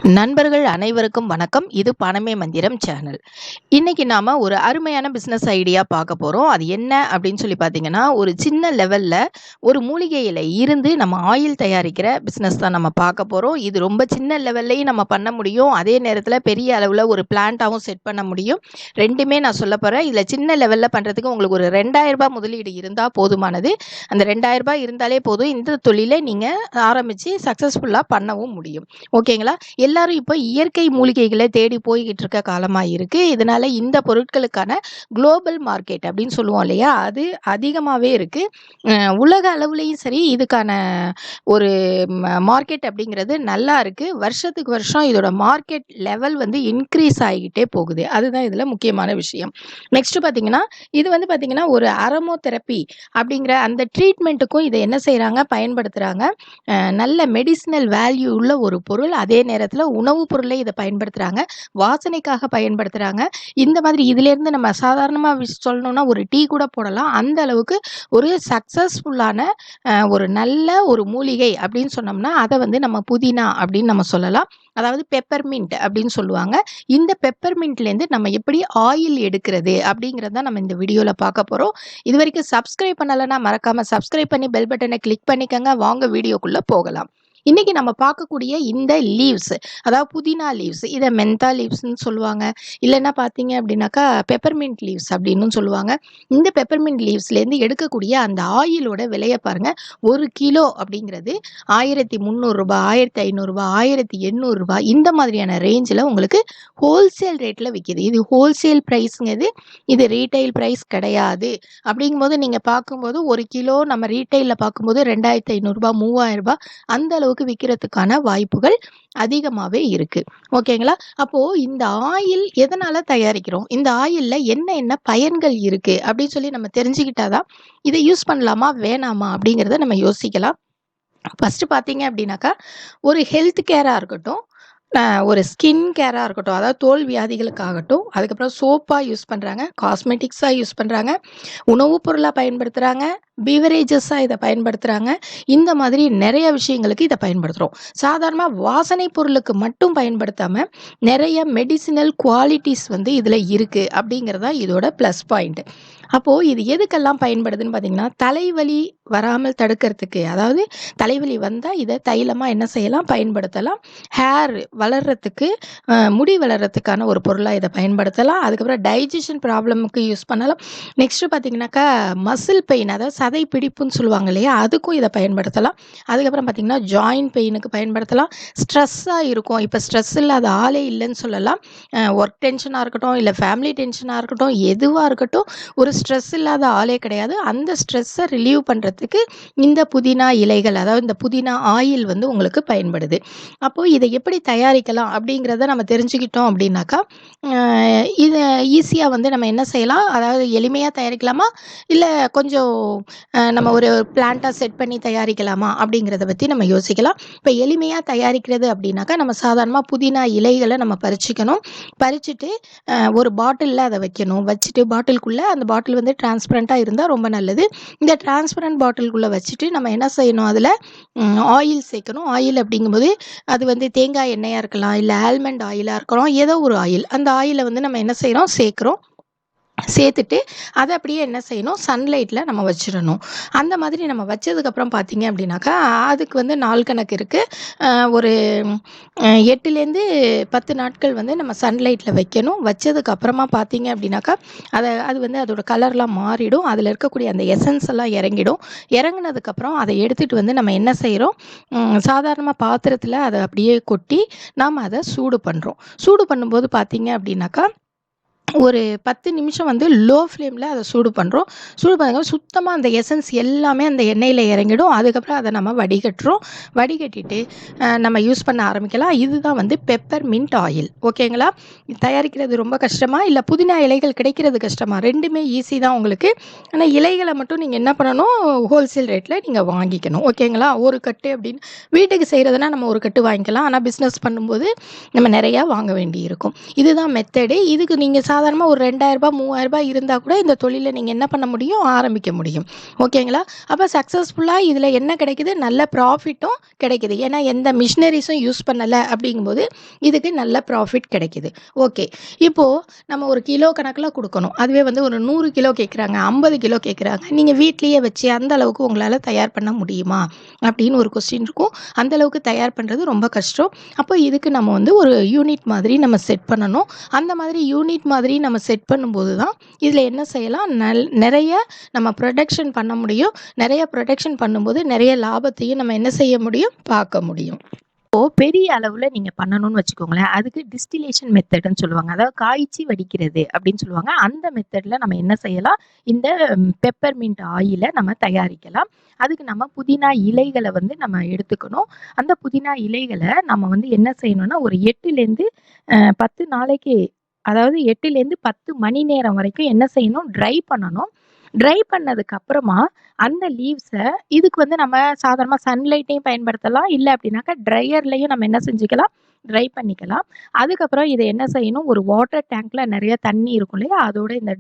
நண்பர்கள் அனைவருக்கும் வணக்கம். இது பணமே மந்திரம் சேனல். இன்னைக்கு நாம ஒரு அருமையான பிசினஸ் ஐடியா பார்க்க போறோம். அது என்ன அப்படின்னு சொல்லி பார்த்தீங்கன்னா, ஒரு சின்ன லெவல்ல ஒரு மூலிகை இலை இருந்து நம்ம ஆயில் தயாரிக்கிற பிசினஸ் தான் நம்ம பார்க்க போறோம். இது ரொம்ப சின்ன லெவல்லையும் நம்ம பண்ண முடியும். அதே நேரத்தில் பெரிய அளவில் ஒரு பிளான்ட்டாகவும் செட் பண்ண முடியும். ரெண்டுமே நான் சொல்ல போறேன். இதில் சின்ன லெவலில் பண்ணுறதுக்கு உங்களுக்கு ஒரு 2000 ரூபாய் முதலீடு இருந்தால் போதுமானது. அந்த 2000 ரூபாய் இருந்தாலே போதும். இந்த தொழிலை நீங்கள் ஆரம்பித்து சக்ஸஸ்ஃபுல்லாக பண்ணவும் முடியும். ஓகேங்களா? எல்லாரும் இப்போ இயற்கை மூலிகைகளை தேடி போய்கிட்டு இருக்க காலமாக இருக்குது. இதனால் இந்த பொருட்களுக்கான குளோபல் மார்க்கெட் அப்படின்னு சொல்லுவோம் இல்லையா, அது அதிகமாகவே இருக்குது. உலக அளவுலேயும் சரி இதுக்கான ஒரு மார்க்கெட் அப்படிங்கிறது நல்லா இருக்குது. வருஷத்துக்கு வருஷம் இதோட மார்க்கெட் லெவல் வந்து இன்க்ரீஸ் ஆகிக்கிட்டே போகுது. அதுதான் இதில் முக்கியமான விஷயம். நெக்ஸ்ட் பார்த்தீங்கன்னா, இது வந்து பார்த்தீங்கன்னா ஒரு அரோமோதெரப்பி அப்படிங்கிற அந்த ட்ரீட்மெண்ட்டுக்கும் இதை என்ன செய்கிறாங்க, பயன்படுத்துகிறாங்க. நல்ல மெடிசினல் வேல்யூ உள்ள ஒரு பொருள். அதே நேரத்தில் உணவுப் பொருளை இதை பயன்படுத்துகிறாங்க, வாசனைக்காக பயன்படுத்துகிறாங்க. இந்த மாதிரி இதிலேருந்து நம்ம சாதாரணமாக சொல்லணும்னா ஒரு டீ கூட போடலாம். அந்த அளவுக்கு ஒரு சக்ஸஸ்ஃபுல்லான ஒரு நல்ல ஒரு மூலிகை அப்படின்னு சொன்னோம்னா அதை வந்து நம்ம புதினா அப்படின்னு நம்ம சொல்லலாம். அதாவது பெப்பர்மின்ட் அப்படின்னு சொல்லுவாங்க. இந்த பெப்பர்மின்ட்லேருந்து நம்ம எப்படி ஆயில் எடுக்கிறது அப்படிங்கிறத நம்ம இந்த வீடியோவில் பார்க்க போகிறோம். இது வரைக்கும் சப்ஸ்கிரைப் பண்ணலைன்னா மறக்காமல் சப்ஸ்கிரைப் பண்ணி பெல் பட்டனை கிளிக் பண்ணிக்கோங்க. வாங்க வீடியோக்குள்ளே போகலாம். இன்னைக்கு நம்ம பார்க்கக்கூடிய இந்த லீவ்ஸ், அதாவது புதினா லீவ்ஸ், இதை மென்தா லீவ்ஸ்ன்னு சொல்லுவாங்க. இல்லைன்னா பார்த்தீங்க அப்படின்னாக்கா பெப்பர்மின்ட் லீவ்ஸ் அப்படின்னு சொல்லுவாங்க. இந்த பெப்பர்மின்ட் லீவ்ஸ்லேருந்து எடுக்கக்கூடிய அந்த ஆயிலோட விலையை பாருங்க. 1 கிலோ அப்படிங்கிறது 1300 ரூபாய், 1500 ரூபாய், 1800 ரூபாய் இந்த மாதிரியான ரேஞ்சில் உங்களுக்கு ஹோல்சேல் ரேட்டில் விற்கிது. இது ஹோல்சேல் ப்ரைஸுங்கிறது, இது ரீட்டைல் ப்ரைஸ் கிடையாது. அப்படிங்கும்போது நீங்கள் பார்க்கும்போது 1 கிலோ நம்ம ரீட்டைலில் பார்க்கும்போது 2500 ரூபாய், 3000 ரூபாய் அந்த அளவுக்கு விற்கிறதுக்கான வாய்ப்புகள் அதிகமாகவே இருக்கு. ஓகேங்களா? அப்போ இந்த ஆயில் எதனால தயாரிக்கிறோம், இந்த ஆயில்ல என்ன என்ன பயன்கள் இருக்கு அப்படின்னு சொல்லி நம்ம தெரிஞ்சுக்கிட்டாதான் இதை யூஸ் பண்ணலாமா வேணாமா அப்படிங்கிறத நம்ம யோசிக்கலாம். ஃபர்ஸ்ட் பார்த்தீங்க அப்படின்னாக்கா, ஒரு ஹெல்த் கேராக இருக்கட்டும், ஒரு ஸ்கின் கேராக இருக்கட்டும், அதாவது தோல் வியாதிகளுக்காகட்டும், அதுக்கப்புறம் சோப்பாக யூஸ் பண்ணுறாங்க, காஸ்மெட்டிக்ஸாக யூஸ் பண்ணுறாங்க, உணவுப் பொருளாக பயன்படுத்துகிறாங்க, பீவரேஜஸாக இதை பயன்படுத்துகிறாங்க. இந்த மாதிரி நிறைய விஷயங்களுக்கு இதை பயன்படுத்துகிறோம். சாதாரணமாக வாசனை பொருளுக்கு மட்டும் பயன்படுத்தாமல் நிறைய மெடிசினல் குவாலிட்டிஸ் வந்து இதில் இருக்குது அப்படிங்கிறதா இதோட ப்ளஸ் பாயிண்ட். அப்போது இது எதுக்கெல்லாம் பயன்படுதுன்னு பார்த்தீங்கன்னா, தலைவலி வராமல் தடுக்கிறதுக்கு, அதாவது தலைவலி வந்தால் இதை தைலமாக என்ன செய்யலாம், பயன்படுத்தலாம். ஹேர் வளர்கிறதுக்கு, முடி வளர்கிறதுக்கான ஒரு பொருளாக இதை பயன்படுத்தலாம். அதுக்கப்புறம் டைஜஷன் ப்ராப்ளமுக்கு யூஸ் பண்ணலாம். நெக்ஸ்ட்டு பார்த்தீங்கன்னாக்கா மசில் பெயின், அதாவது சதை பிடிப்புன்னு சொல்லுவாங்க இல்லையா, அதுக்கும் இதை பயன்படுத்தலாம். அதுக்கப்புறம் பார்த்தீங்கன்னா ஜாயின்ட் பெயினுக்கு பயன்படுத்தலாம். ஸ்ட்ரெஸ்ஸாக இருக்கும், இப்போ ஸ்ட்ரெஸ் இல்லாத ஆளே இல்லைன்னு சொல்லலாம். ஒர்க் டென்ஷனாக இருக்கட்டும், இல்லை ஃபேமிலி டென்ஷனாக இருக்கட்டும், எதுவாக இருக்கட்டும், ஒரு ஸ்ட்ரெஸ் இல்லாத ஆளே கிடையாது. அந்த ஸ்ட்ரெஸ்ஸை ரிலீவ் பண்ணுறதுக்கு இந்த புதினா இலைகள், அதாவது இந்த புதினா ஆயில் வந்து உங்களுக்கு பயன்படுது. அப்போது இதை எப்படி தயாரிக்கலாம் அப்படிங்கிறத நம்ம தெரிஞ்சுக்கிட்டோம் அப்படின்னாக்கா, இதை ஈஸியாக வந்து நம்ம என்ன செய்யலாம், அதாவது எளிமையாக தயாரிக்கலாமா, இல்லை கொஞ்சம் நம்ம ஒரு பிளான்ட்டாக செட் பண்ணி தயாரிக்கலாமா அப்படிங்கிறத பற்றி நம்ம யோசிக்கலாம். இப்போ எளிமையாக தயாரிக்கிறது அப்படின்னாக்கா, நம்ம சாதாரணமாக புதினா இலைகளை நம்ம பறிச்சுக்கணும். பறிச்சுட்டு ஒரு பாட்டிலில் அதை வைக்கணும். வச்சுட்டு பாட்டிலுக்குள்ளே, அந்த பாட்டில் வந்து டிரான்ஸ்பரண்ட்டாக இருந்தால் ரொம்ப நல்லது. இந்த டிரான்ஸ்பரண்ட் பாட்டிலுக்குள்ளே வச்சுட்டு நம்ம என்ன செய்யணும், அதில் ஆயில் சேர்க்கணும். ஆயில் அப்படிங்கும்போது அது வந்து தேங்காய் எண்ணெயாக இருக்கலாம், இல்லை ஆல்மண்ட் ஆயிலாக இருக்கலாம், ஏதோ ஒரு ஆயில். அந்த ஆயிலை வந்து நம்ம என்ன செய்கிறோம், சேர்த்துட்டு அதை அப்படியே என்ன செய்யணும், சன்லைட்டில் நம்ம வச்சிடணும். அந்த மாதிரி நம்ம வச்சதுக்கப்புறம் பார்த்தீங்க அப்படின்னாக்கா, அதுக்கு வந்து நாள் கணக்கு இருக்குது. ஒரு 8லேருந்து 10 நாட்கள் வந்து நம்ம சன்லைட்டில் வைக்கணும். வச்சதுக்கப்புறமா பார்த்தீங்க அப்படின்னாக்கா, அது வந்து அதோட கலர்லாம் மாறிடும். அதில் இருக்கக்கூடிய அந்த எசன்ஸ் எல்லாம் இறங்கிடும். இறங்கினதுக்கப்புறம் அதை எடுத்துகிட்டு வந்து நம்ம என்ன செய்கிறோம், சாதாரணமாக பாத்திரத்தில் அதை அப்படியே கொட்டி நாம் அதை சூடு பண்ணுறோம். சூடு பண்ணும்போது பார்த்தீங்க அப்படின்னாக்கா, ஒரு 10 நிமிஷம் வந்து லோ ஃப்ளேமில் அதை சூடு பண்ணுறோம். சூடு பண்ணும்போது சுத்தமாக அந்த எசன்ஸ் எல்லாமே அந்த எண்ணெயில் இறங்கிடும். அதுக்கப்புறம் அதை நம்ம வடிகட்டுறோம். வடிகட்டிட்டு நம்ம யூஸ் பண்ண ஆரம்பிக்கலாம். இதுதான் வந்து பெப்பர்மின்ட் ஆயில். ஓகேங்களா? தயாரிக்கிறது ரொம்ப கஷ்டமா, இல்லை புதினா இலைகள் கிடைக்கிறது கஷ்டமா? ரெண்டுமே ஈஸி தான் உங்களுக்கு. ஆனால் இலைகளை மட்டும் நீங்கள் என்ன பண்ணணும், ஹோல்சேல் ரேட்டில் நீங்கள் வாங்கிக்கணும். ஓகேங்களா? ஒரு கட்டு அப்படின்னு வீட்டுக்கு செய்கிறதுனா நம்ம ஒரு கட்டு வாங்கிக்கலாம். ஆனால் பிஸ்னஸ் பண்ணும்போது நம்ம நிறையா வாங்க வேண்டி இருக்கும். இதுதான் மெத்தடு. இதுக்கு நீங்கள் சாதாரண சாதாரணமாக ஒரு ரூ. 2000 ரூ. 3000 இருந்தால் கூட இந்த தொழிலை நீங்கள் என்ன பண்ண முடியும், ஆரம்பிக்க முடியும். ஓகேங்களா? அப்போ சக்ஸஸ்ஃபுல்லாக இதில் என்ன கிடைக்குது, நல்ல ப்ராஃபிட்டும் கிடைக்குது. ஏன்னா எந்த மிஷினரிஸும் யூஸ் பண்ணலை அப்படிங்கும்போது இதுக்கு நல்ல ப்ராஃபிட் கிடைக்குது. ஓகே, இப்போது நம்ம ஒரு கிலோ கணக்கில் கொடுக்கணும். அதுவே வந்து ஒரு 100 கிலோ கேட்குறாங்க, 50 கிலோ கேட்குறாங்க. நீங்கள் வீட்லேயே வச்சு அந்த அளவுக்கு உங்களால் தயார் பண்ண முடியுமா அப்படின்னு ஒரு கொஸ்டின் இருக்கும். அந்த அளவுக்கு தயார் பண்ணுறது ரொம்ப கஷ்டம். அப்போ இதுக்கு நம்ம வந்து ஒரு யூனிட் மாதிரி நம்ம செட் பண்ணணும். அந்த மாதிரி யூனிட் மாதிரி நம்ம செட் பண்ணும்போது தான் இதில் என்ன செய்யலாம், நிறைய நம்ம ப்ரொடக்ஷன் பண்ண முடியும். நிறைய ப்ரொடக்ஷன் பண்ணும்போது நிறைய லாபத்தையும் நம்ம என்ன செய்ய முடியும், பார்க்க முடியும். இப்போ பெரிய அளவில் நீங்கள் பண்ணணும்னு வச்சுக்கோங்களேன், அதுக்கு டிஸ்டிலேஷன் மெத்தட்னு சொல்லுவாங்க. அதாவது காய்ச்சி வடிக்கிறது அப்படின்னு சொல்லுவாங்க. அந்த மெத்தடில் நம்ம என்ன செய்யலாம், இந்த பெப்பர்மின்ட் ஆயிலை நம்ம தயாரிக்கலாம். அதுக்கு நம்ம புதினா இலைகளை வந்து நம்ம எடுத்துக்கணும். அந்த புதினா இலைகளை நம்ம வந்து என்ன செய்யணும்னா, ஒரு 8லேருந்து 10 நாளைக்கு, அதாவது 8லேருந்து 10 மணி நேரம் வரைக்கும் என்ன செய்யணும், ட்ரை பண்ணணும். ட்ரை பண்ணதுக்கு அப்புறமா அந்த லீவ்ஸை இதுக்கு வந்து நம்ம சாதாரணமாக சன்லைட்டையும் பயன்படுத்தலாம். இல்லை அப்படின்னாக்கா ட்ரையர்லையும் நம்ம என்ன செஞ்சுக்கலாம், ட்ரை பண்ணிக்கலாம். அதுக்கப்புறம் இதை என்ன செய்யணும், ஒரு வாட்டர் டேங்க்ல நிறைய தண்ணி இருக்கும் இல்லையா, அதோட இந்த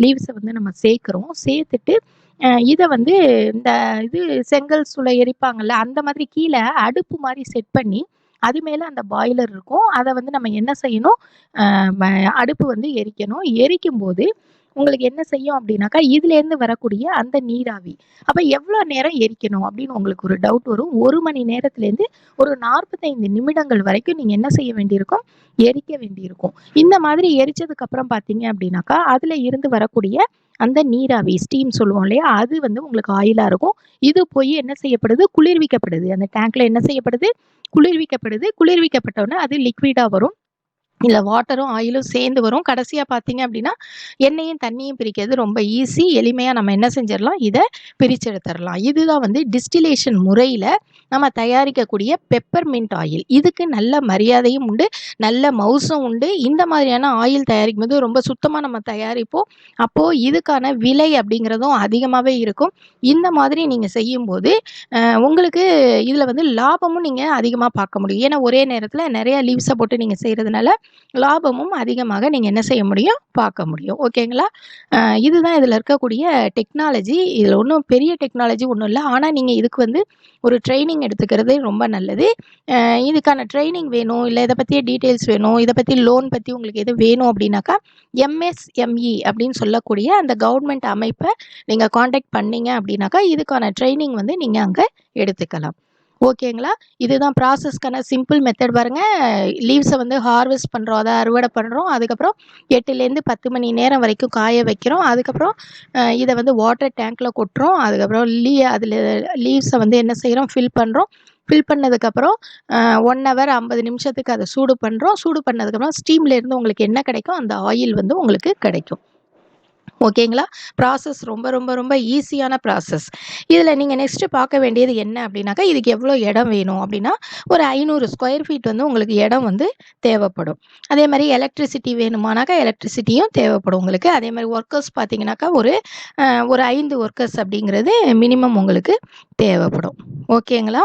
லீவ்ஸை வந்து நம்ம சேர்க்குறோம். சேர்த்துட்டு இதை வந்து இந்த இது செங்கல் சூளை எரிப்பாங்கல்ல, அந்த மாதிரி கீழே அடுப்பு மாதிரி செட் பண்ணி அது மேலே அந்த பாய்லர் இருக்கும். அதை வந்து நம்ம என்ன செய்யணும், அடுப்பு வந்து எரிக்கணும். எரிக்கும் போது உங்களுக்கு என்ன செய்யும் அப்படின்னாக்கா, இதுலேருந்து வரக்கூடிய அந்த நீராவி அப்போ எவ்வளோ நேரம் எரிக்கணும் அப்படின்னு உங்களுக்கு ஒரு டவுட் வரும். 1 மணி நேரத்துலேருந்து ஒரு 45 நிமிடங்கள் வரைக்கும் நீங்கள் என்ன செய்ய வேண்டியிருக்கும், எரிக்க வேண்டியிருக்கும். இந்த மாதிரி எரிச்சதுக்கு அப்புறம் பார்த்தீங்க அப்படின்னாக்கா, அதில் இருந்து வரக்கூடிய அந்த நீராவி ஸ்டீம் சொல்லுவோம் இல்லையா, அது வந்து உங்களுக்கு ஆயிலாக இருக்கும். இது போய் என்ன செய்யப்படுது, குளிர்விக்கப்படுது. அந்த டேங்க்ல என்ன செய்யப்படுது, குளிர்விக்கப்படுது. குளிர்விக்கப்பட்டோன்னே அது லிக்விடாக வரும். இல்லை வாட்டரும் ஆயிலும் சேர்ந்து வரும். கடைசியாக பார்த்தீங்க அப்படின்னா எண்ணெயும் தண்ணியும் பிரிக்கிறது ரொம்ப ஈஸி. எளிமையாக நம்ம என்ன செஞ்சிடலாம், இதை பிரிச்செடுத்துடலாம். இதுதான் வந்து டிஸ்டிலேஷன் முறையில் நம்ம தயாரிக்கக்கூடிய பெப்பர்மின்ட் ஆயில். இதுக்கு நல்ல மரியாதையும் உண்டு, நல்ல மவுசும் உண்டு. இந்த மாதிரியான ஆயில் தயாரிக்கும் போது ரொம்ப சுத்தமாக நம்ம தயாரிப்போம். அப்போது இதுக்கான விலை அப்படிங்கிறதும் அதிகமாகவே இருக்கும். இந்த மாதிரி நீங்கள் செய்யும்போது உங்களுக்கு இதில் வந்து லாபமும் நீங்கள் அதிகமாக பார்க்க முடியும். ஏன்னா ஒரே நேரத்தில் நிறைய லீவ்ஸை போட்டு நீங்கள் செய்கிறதுனால லாபமும் அதிகமாக நீங்கள் என்ன செய்ய முடியும், பார்க்க முடியும். ஓகேங்களா? இதுதான் இதில் இருக்கக்கூடிய டெக்னாலஜி. இதில் ஒன்றும் பெரிய டெக்னாலஜி ஒன்றும் இல்லை. ஆனால் நீங்கள் இதுக்கு வந்து ஒரு ட்ரைனிங் எடுத்துக்கிறது ரொம்ப நல்லது. இதுக்கான ட்ரைனிங் வேணும், இல்லை இதை பற்றிய டீட்டெயில்ஸ் வேணும், இதை பற்றி லோன் பற்றி உங்களுக்கு எது வேணும் அப்படின்னாக்கா, எம்எஸ்எம்இ அப்படின்னு சொல்லக்கூடிய அந்த கவர்மெண்ட் அமைப்பை நீங்கள் காண்டாக்ட் பண்ணீங்க அப்படின்னாக்கா, இதுக்கான ட்ரைனிங் வந்து நீங்கள் அங்கே எடுத்துக்கலாம். ஓகேங்களா? இதுதான் ப்ராசஸ்க்கான சிம்பிள் மெத்தட் பாருங்கள். லீவ்ஸை வந்து ஹார்வெஸ்ட் பண்ணுறோம், அதை அறுவடை பண்ணுறோம். அதுக்கப்புறம் 8லேருந்து 10 மணி நேரம் வரைக்கும் காய வைக்கிறோம். அதுக்கப்புறம் இதை வந்து வாட்டர் டேங்க்கில் கொட்டுறோம். அதுக்கப்புறம் அதில் லீவ்ஸை வந்து என்ன செய்கிறோம், ஃபில் பண்ணுறோம். ஃபில் பண்ணதுக்கப்புறம் 1 ஹவர் 50 நிமிஷத்துக்கு அதை சூடு பண்ணுறோம். சூடு பண்ணதுக்கப்புறம் ஸ்டீம்லேருந்து உங்களுக்கு என்ன கிடைக்கும், அந்த ஆயில் வந்து உங்களுக்கு கிடைக்கும். ஓகேங்களா? ப்ராசஸ் ரொம்ப ரொம்ப ரொம்ப ஈஸியான ப்ராசஸ். இதில் நீங்கள் நெக்ஸ்ட்டு பார்க்க வேண்டியது என்ன அப்படின்னாக்கா, இதுக்கு எவ்வளோ இடம் வேணும் அப்படின்னா, ஒரு 500 ஸ்கொயர் ஃபீட் வந்து உங்களுக்கு இடம் வந்து தேவைப்படும். அதே மாதிரி எலக்ட்ரிசிட்டி வேணுமானாக்கா எலக்ட்ரிசிட்டியும் தேவைப்படும் உங்களுக்கு. அதே மாதிரி ஒர்க்கர்ஸ் பார்த்தீங்கன்னாக்கா ஒரு 5 ஒர்க்கர்ஸ் அப்படிங்கிறது மினிமம் உங்களுக்கு தேவைப்படும். ஓகேங்களா?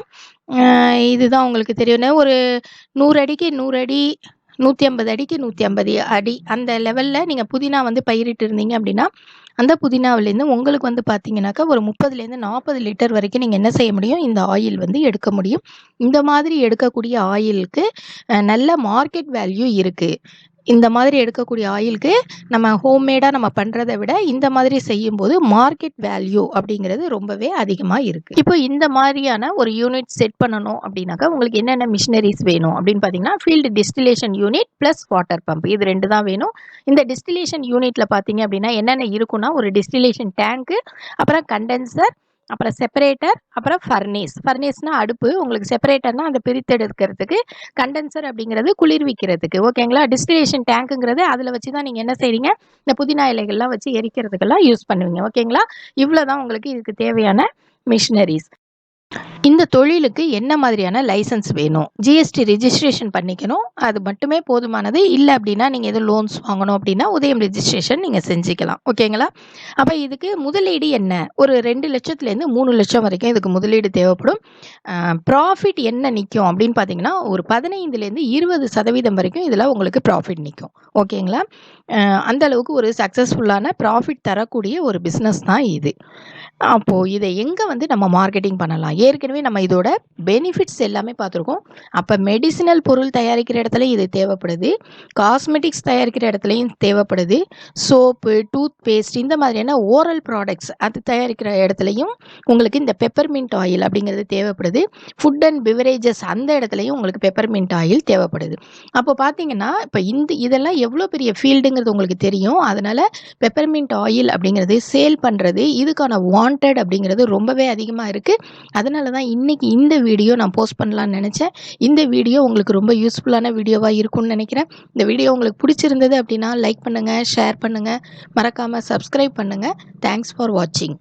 இதுதான் உங்களுக்கு தெரியும். ஒரு 100 அடிக்கு 100 அடி, 150 அடிக்கு 150 அடி அந்த லெவலில் நீங்கள் புதினா வந்து பயிரிட்டு இருந்தீங்க அப்படின்னா, அந்த புதினாவிலேருந்து உங்களுக்கு வந்து பார்த்தீங்கன்னாக்கா ஒரு 30லேருந்து 40 லிட்டர் வரைக்கும் நீங்கள் என்ன செய்ய முடியும், இந்த ஆயில் வந்து எடுக்க முடியும். இந்த மாதிரி எடுக்கக்கூடிய ஆயிலுக்கு நல்ல மார்க்கெட் வேல்யூ இருக்குது. இந்த மாதிரி எடுக்கக்கூடிய ஆயிலுக்கு நம்ம ஹோம்மேடாக நம்ம பண்ணுறதை விட இந்த மாதிரி செய்யும்போது மார்க்கெட் வேல்யூ அப்படிங்கிறது ரொம்பவே அதிகமாக இருக்குது. இப்போ இந்த மாதிரியான ஒரு யூனிட் செட் பண்ணணும் அப்படின்னாக்கா உங்களுக்கு என்னென்ன மிஷினரிஸ் வேணும் அப்படின்னு பார்த்தீங்கன்னா, field distillation unit plus water pump, இது 2 தான் வேணும். இந்த டிஸ்டிலேஷன் யூனிட்டில் பார்த்தீங்க அப்படின்னா என்னென்ன இருக்குன்னா, ஒரு டிஸ்டிலேஷன் டேங்க்கு, அப்புறம் கண்டென்சர், அப்புறம் செப்பரேட்டர், அப்புறம் ஃபர்னேஸ்னா அடுப்பு, உங்களுக்கு செப்பரேட்டர்னா அந்த பிரித்தெடுக்கிறதுக்கு, கண்டென்சர் அப்படிங்கிறது குளிர்விக்கிறதுக்கு. ஓகேங்களா? டிஸ்டிலேஷன் டேங்க்குங்கிறது அதில் வச்சு தான் நீங்கள் என்ன செய்றீங்க, இந்த புதினா இலைகள்லாம் வச்சு எரிக்கிறதுக்கெல்லாம் யூஸ் பண்ணுவீங்க. ஓகேங்களா? இவ்வளோ தான் உங்களுக்கு இதுக்கு தேவையான மிஷினரிஸ். இந்த தொழிலுக்கு என்ன மாதிரியான லைசன்ஸ் வேணும்? ஜிஎஸ்டி ரிஜிஸ்ட்ரேஷன் பண்ணிக்கணும். அது மட்டுமே போதுமானது. இல்ல அப்படின்னா, நீங்க எதுவும் லோன்ஸ் வாங்கணும் அப்படின்னா, உதயம் ரிஜிஸ்ட்ரேஷன் நீங்க செஞ்சுக்கலாம். ஓகேங்களா? அப்ப இதுக்கு முதலீடு என்ன? ஒரு 2,00,000லேருந்து 3,00,000 வரைக்கும் இதுக்கு முதலீடு தேவைப்படும். ப்ராஃபிட் என்ன நிக்கும் அப்படின்னு பார்த்தீங்கன்னா, ஒரு 15லேருந்து 20% வரைக்கும் இதில உங்களுக்கு ப்ராஃபிட் நிக்கும். ஓகேங்களா? அந்த அளவுக்கு ஒரு சக்சஸ்ஃபுல்லான ப்ராஃபிட் தரக்கூடிய ஒரு பிசினஸ் தான் இது. அப்போ இதை எங்க வந்து நம்ம மார்க்கெட்டிங் பண்ணலாம்? ஏற்கனவே நம்ம இதோட பெனிஃபிட்ஸ் எல்லாமே பார்த்துருக்கோம். அப்ப மெடிசினல் பொருள் தயாரிக்கிற இடத்துல இது தேவைப்படுது. காஸ்மெட்டிக்ஸ் தயாரிக்கிற இடத்துலயும் தேவைப்படுது. சோப்பு, டூத் பேஸ்ட் இந்த மாதிரியான ஓரல் ப்ராடக்ட்ஸ் அது தயாரிக்கிற இடத்துலயும் உங்களுக்கு இந்த பெப்பர்மின்ட் ஆயில் அப்படிங்கிறது தேவைப்படுது. ஃபுட் அண்ட் பிவரேஜஸ் அந்த இடத்துலயும் உங்களுக்கு பெப்பர்மின்ட் ஆயில் தேவைப்படுது. அப்போ பார்த்தீங்கன்னா, இப்ப இதெல்லாம் எவ்வளோ பெரிய ஃபீல்டுங்கிறது உங்களுக்கு தெரியும். அதனால பெப்பர்மின்ட் ஆயில் அப்படிங்கிறது சேல் பண்றது, இதுக்கான வாண்டட் அப்படிங்கிறது ரொம்பவே அதிகமா இருக்கு. அதனால தான் இன்னைக்கு இந்த வீடியோ நான் போஸ்ட் பண்ணலாம்னு நினைச்சேன். இந்த வீடியோ உங்களுக்கு ரொம்ப யூஸ்ஃபுல்லான வீடியோவா இருக்கும்னு நினைக்கிறேன். இந்த வீடியோ உங்களுக்கு பிடிச்சிருந்தது அப்படின்னா லைக் பண்ணுங்க, ஷேர் பண்ணுங்க, மறக்காம சப்ஸ்கிரைப் பண்ணுங்க. தேங்க்ஸ் ஃபார் வாட்சிங்.